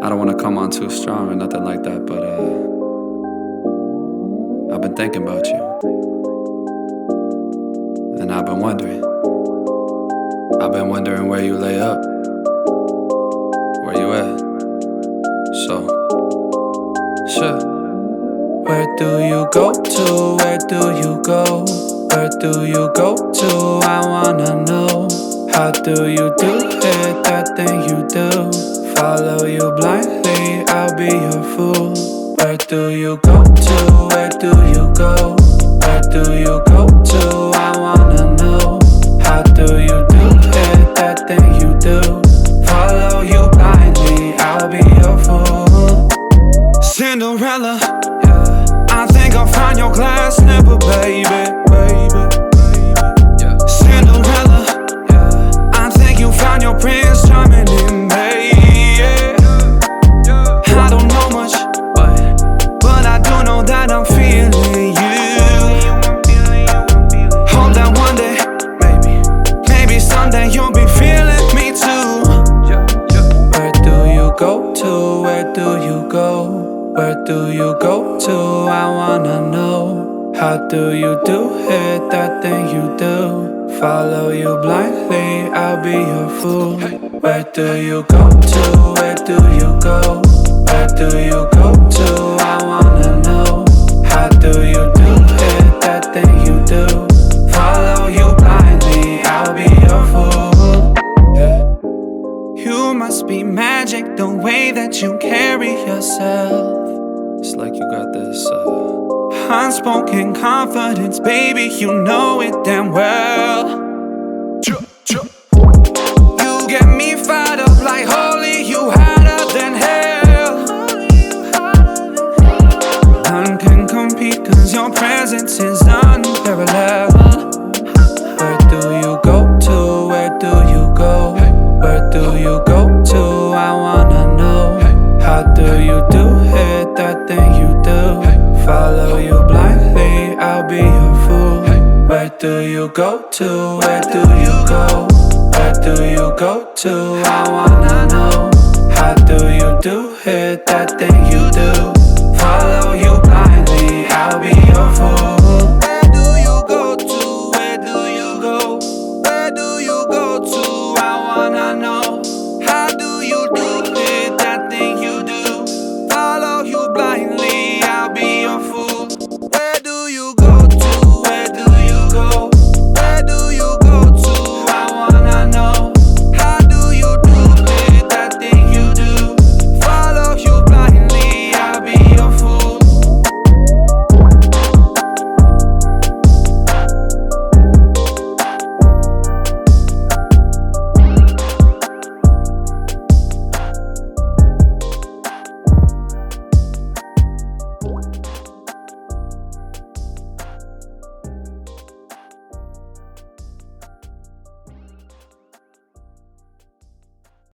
I don't wanna come on too strong or nothing like that, but I've been thinking about you. And I've been wondering where you lay up. Where you at? So, sure. Where do you go to? Where do you go? Where do you go to? I wanna know. How do you do it, that thing you do? Follow you blindly, I'll be your fool. Where do you go to? Where do you go? Where do you go to? I wanna know. How do you do it, that thing you do? Follow you blindly, I'll be your fool. Cinderella, I think I'll find your glass slipper, baby. Cinderella, I think you found your prince charming in me. I don't know much, but I do know that I'm feeling you. Hope that one day, maybe someday you'll be feeling me too. Where do you go to? Where do you go? Where do you go to? I wanna know. How do you do it, that thing you do? Follow you blindly, I'll be your fool. Where do you go to? Where do you go? Where do you go to? I wanna know. How do you do it, that thing you do? Follow you blindly, I'll be your fool. You must be magic, the way that you carry yourself. It's like you got this unspoken confidence, baby, you know it damn well. You get me fired up like holy, you hotter than hell. None can compete cause your presence is unparalleled. Where do you go to? Where do you go? Where do you go to? I wanna know. How do you do it, that thing you do? Follow you blindly, I'll be your fool. Where do you go to? Where do you go? Where do you go to? I wanna know. How do you do it, that thing you do?